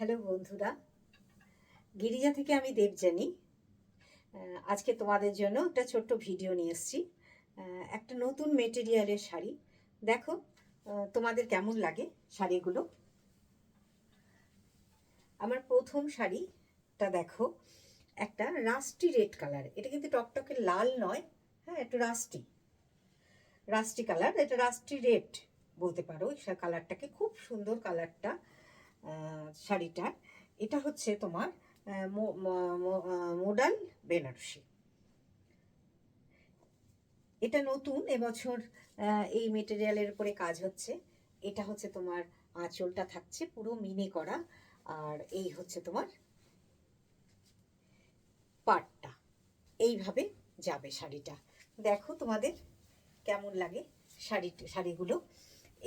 Hello বন্ধুরা, গিরিজা থেকে আমি দেবযানী। আজকে তোমাদের জন্য একটা ছোট্ট ভিডিও নিয়ে এসেছি। একটা নতুন মেটেরিয়ালের শাড়ি। দেখো তোমাদের কেমন লাগে শাড়িগুলো। আমার প্রথম শাড়িটা দেখো, একটা রাস্টি রেড কালার। এটা কিন্তু টকটকে লাল নয়, হ্যাঁ, একটু রাস্টি কালার। এটা রাস্টি রেড বলতে পারো কালারটাকে। খুব সুন্দর কালারটা শাড়িটার। এটা হচ্ছে তোমার মোডাল বেনারসি। এটা নতুন এবছর এই মেটেরিয়ালের উপরে কাজ হচ্ছে। এটা হচ্ছে তোমার আঁচলটা থাকছে পুরো মিনে করা, আর এই হচ্ছে তোমার পাটটা। এইভাবে যাবে শাড়িটা। দেখো তোমাদের কেমন লাগে শাড়িগুলো।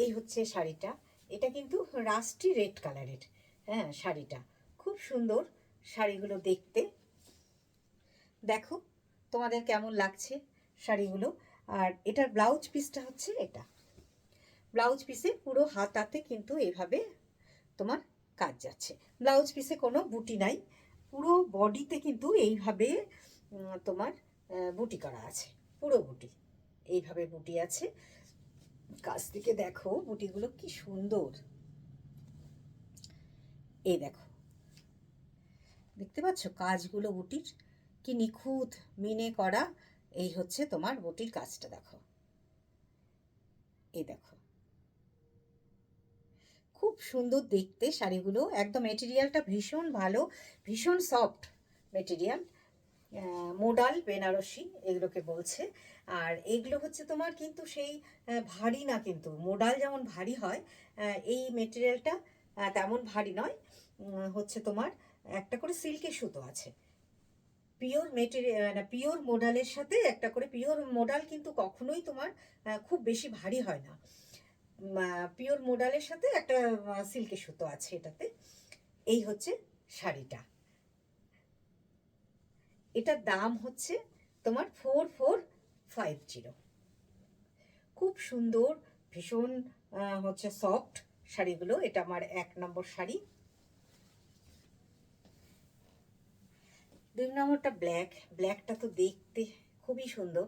এই হচ্ছে শাড়িটা। এটা কিন্তু রাস্টি রেড কালারের, হ্যাঁ, শাড়িটা খুব সুন্দর শাড়িগুলো দেখতে। দেখো তোমাদের কেমন লাগছে শাড়িগুলো। আর এটার ব্লাউজ পিসটা হচ্ছে এটা। ব্লাউজ পিসে পুরো হাতাতে কিন্তু এভাবে তোমার কাজ যাচ্ছে। ব্লাউজ পিসে কোনো বুটি নাই, পুরো বডিতে কিন্তু এইভাবে তোমার বুটি করা আছে। পুরো বুটি, এইভাবে বুটি আছে। কাছ থেকে দেখো বুটিগুলো কি সুন্দর। এই দেখো, দেখতে পাচ্ছ কাজগুলো বুটির কি নিখুঁত মিনে করা। এই হচ্ছে তোমার বুটির কাজটা, দেখো। এই দেখো, খুব সুন্দর দেখতে শাড়িগুলো। একদম মেটেরিয়ালটা ভীষণ ভালো, ভীষণ সফট মেটেরিয়াল। মোডাল বেনারসি এগুলোকে বলছে। আর এগুলো হচ্ছে তোমার কিন্তু সেই ভারী না, কিন্তু মোডাল যেমন ভারী হয় এই মেটেরিয়ালটা তেমন ভারী নয়। হচ্ছে তোমার একটা করে সিল্কের সুতো আছে। পিওর মেটেরিয়াল, মানে পিওর মোডালের সাথে একটা করে পিওর মোডাল কিন্তু কখনোই তোমার খুব বেশি ভারী হয় না। পিওর মোডালের সাথে একটা সিল্কের সুতো আছে এটাতে। এই হচ্ছে শাড়িটা। এটার দাম হচ্ছে তোমার 4450। খুব সুন্দর, ভীষণ হচ্ছে সফট শাড়িগুলো। এটা আমার 1 নম্বর শাড়ি। 2 নম্বরটা ব্ল্যাকটা তো দেখতে খুবই সুন্দর,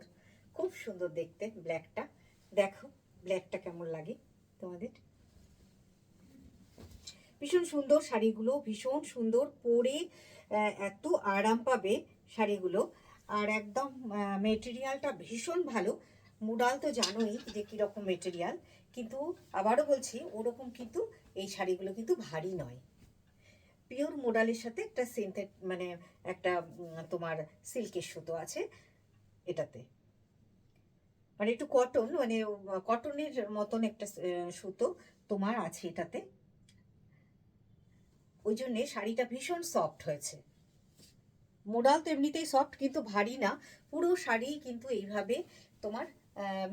খুব সুন্দর দেখতে ব্ল্যাকটা। দেখো ব্ল্যাকটা কেমন লাগে তোমাদের। ভীষণ সুন্দর শাড়িগুলো, ভীষণ সুন্দর পরে এত আরাম পাবে শাড়িগুলো। আর একদম মেটেরিয়ালটা ভীষণ ভালো। মুডাল তো জানোই যে কীরকম মেটেরিয়াল, কিন্তু আবারও বলছি ওরকম কিন্তু এই শাড়িগুলো কিন্তু ভারী নয়। পিওর মোডালের সাথে একটা মানে একটা তোমার সিল্কের সুতো আছে এটাতে, মানে একটু কটন, মানে কটনের মতন একটা সুতো তোমার আছে এটাতে। ওই জন্যে শাড়িটা ভীষণ সফট হয়েছে। মোডাল তো এমনিতেই সফট, কিন্তু ভারী না। পুরো শাড়ি কিন্তু এইভাবে তোমার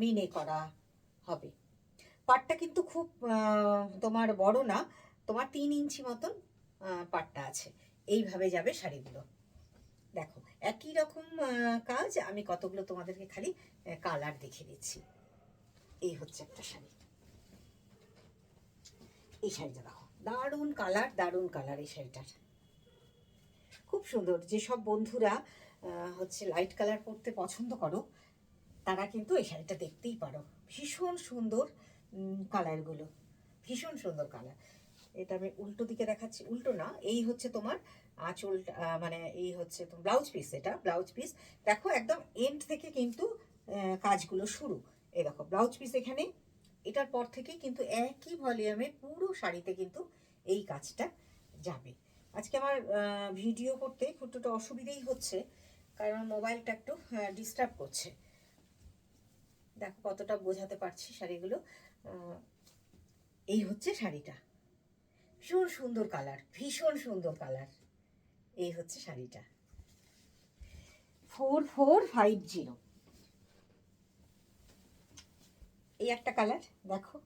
মিনে করা হবে। পাটটা কিন্তু খুব তোমার বড় না, তোমার 3 ইঞ্চি মতন পাটটা আছে। এইভাবে যাবে শাড়িগুলো। দেখো একই রকম কাজ। আমি কতগুলো তোমাদেরকে খালি কালার দেখিয়ে দিচ্ছি। এই হচ্ছে একটা শাড়ি। এই শাড়িটা দেখো, দারুণ কালার, দারুণ কালার এই শাড়িটার। খুব সুন্দর। যেসব বন্ধুরা হচ্ছে লাইট কালার পরতে পছন্দ করো তারা কিন্তু এই শাড়িটা দেখতেই পারো। ভীষণ সুন্দর কালারগুলো, ভীষণ সুন্দর কালার। এটা আমি উল্টো দিকে দেখাচ্ছি, উল্টো না, এই হচ্ছে তোমার আঁচল, মানে এই হচ্ছে তোমার ব্লাউজ পিস। এটা ব্লাউজ পিস। দেখো একদম এন্ড থেকে কিন্তু কাজগুলো শুরু। এই দেখো ব্লাউজ পিস এখানে। এটার পর থেকে কিন্তু একই ভলিউমে পুরো শাড়িতে কিন্তু এই কাজটা যাবে। আজকে আমার ভিডিও করতে একটু অসুবিধেই হচ্ছে, কারণ মোবাইলটা একটু ডিস্টার্ব করছে। দেখো কতটা বোঝাতে পারছি শাড়িগুলো। এই হচ্ছে শাড়িটা। ভীষণ সুন্দর কালার, ভীষণ সুন্দর কালার। এই হচ্ছে শাড়িটা। 4450। এই একটা কালার দেখো।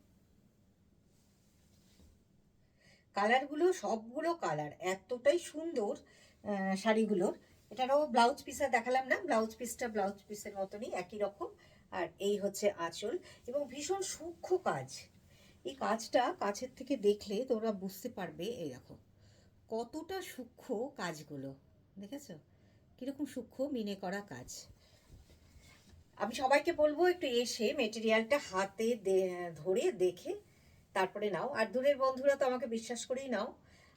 কালারগুলো সবগুলো কালার এতটাই সুন্দর শাড়িগুলোর। এটারও ব্লাউজ পিসটা দেখালাম না, ব্লাউজ পিসের মতনই একই রকম। আর এই হচ্ছে আঁচল, এবং ভীষণ সূক্ষ্ম কাজ। এই কাজটা কাছের থেকে দেখলে তোমরা বুঝতে পারবে। এই দেখো কতটা সূক্ষ্ম কাজগুলো, দেখেছো কীরকম সূক্ষ্ম মিনে করা কাজ। আমি সবাইকে বলবো একটু এসে মেটেরিয়ালটা হাতে ধরে দেখে তারপরে নাও। আর দূরের বন্ধুরা তো আমাকে বিশ্বাস করেই নাও,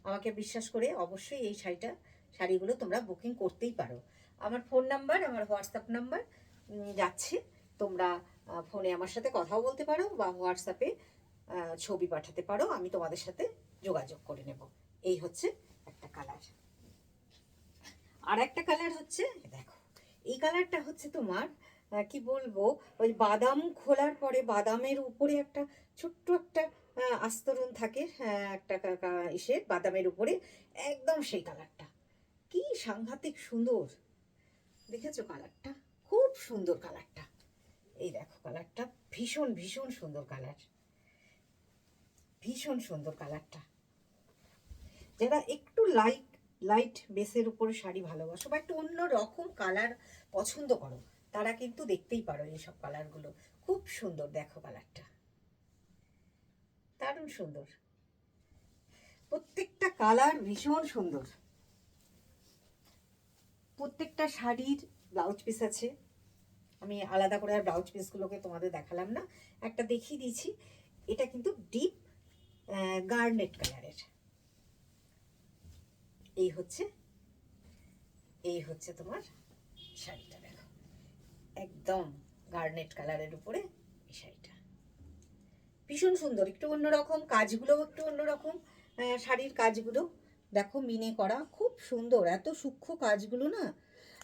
আমাকে বিশ্বাস করে অবশ্যই এই শাড়িগুলো তোমরা বুকিং করতেই পারো। আমার ফোন নাম্বার, আমার হোয়াটসঅ্যাপ নাম্বার যাচ্ছে, তোমরা ফোনে আমার সাথে কথাও বলতে পারো বা হোয়াটসঅ্যাপে ছবি পাঠাতে পারো, আমি তোমাদের সাথে যোগাযোগ করে নেব। এই হচ্ছে একটা কালার। আর একটা কালার হচ্ছে, দেখো এই কালারটা হচ্ছে তোমার কি বলবো, ওই বাদাম খোলার পরে বাদামের উপরে একটা ছোট্ট একটা আস্তরণ থাকে, একটা ইসের বাদামের উপরে, একদম সেই কালারটা। কি সাংঘাতিক সুন্দর, দেখেছো কালারটা? খুব সুন্দর কালারটা। এই দেখো কালারটা ভীষণ ভীষণ সুন্দর কালার, ভীষণ সুন্দর কালারটা। যারা একটু লাইট বেসের উপরে শাড়ি ভালোবাসো বা একটু অন্য রকম কালার পছন্দ করো, তারা কিন্তু দেখতেই পারো এইসব কালারগুলো। খুব সুন্দর, দেখো কালারটা দারুণ সুন্দর, প্রত্যেকটা কালার ভীষণ সুন্দর। প্রত্যেকটা শাড়ির ব্লাউজ পিস আছে, আমি আলাদা করে আর ব্লাউজ পিসগুলোকে তোমাদের দেখালাম না, একটা দেখিয়ে দিয়েছি। এটা কিন্তু ডিপ গার্নেট কালারের। এই হচ্ছে তোমার শাড়িটা, দেখো একদম গার্নেট কালারের উপরে এই শাড়িটা ভীষণ সুন্দর, একটু অন্যরকম কাজগুলো, একটু অন্যরকম শাড়ির কাজগুলো দেখো মিনে করা, খুব সুন্দর, এত সূক্ষ্ম কাজগুলো না।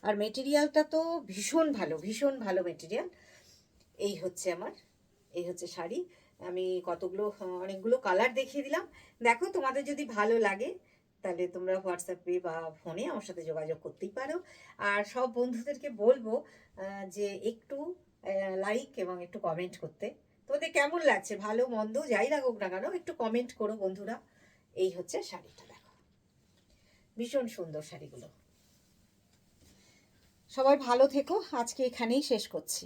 আর মেটেরিয়ালটা তো ভীষণ ভালো, ভীষণ ভালো মেটেরিয়াল। এই হচ্ছে শাড়ি। আমি অনেকগুলো কালার দেখিয়ে দিলাম। দেখো তোমাদের যদি ভালো লাগে তাহলে তোমরা হোয়াটসঅ্যাপে বা ফোনে আমার সাথে যোগাযোগ করতেই পারো। আর সব বন্ধুদেরকে বলবো যে একটু লাইক এবং একটু কমেন্ট করতে। তোমাদের কেমন লাগছে, ভালো মন্দ যাই লাগুক না কেন, একটু কমেন্ট করো বন্ধুরা। এই হচ্ছে শাড়িটা, দেখো ভীষণ সুন্দর শাড়িগুলো। সবাই ভালো থেকো, আজকে এখানেই শেষ করছি।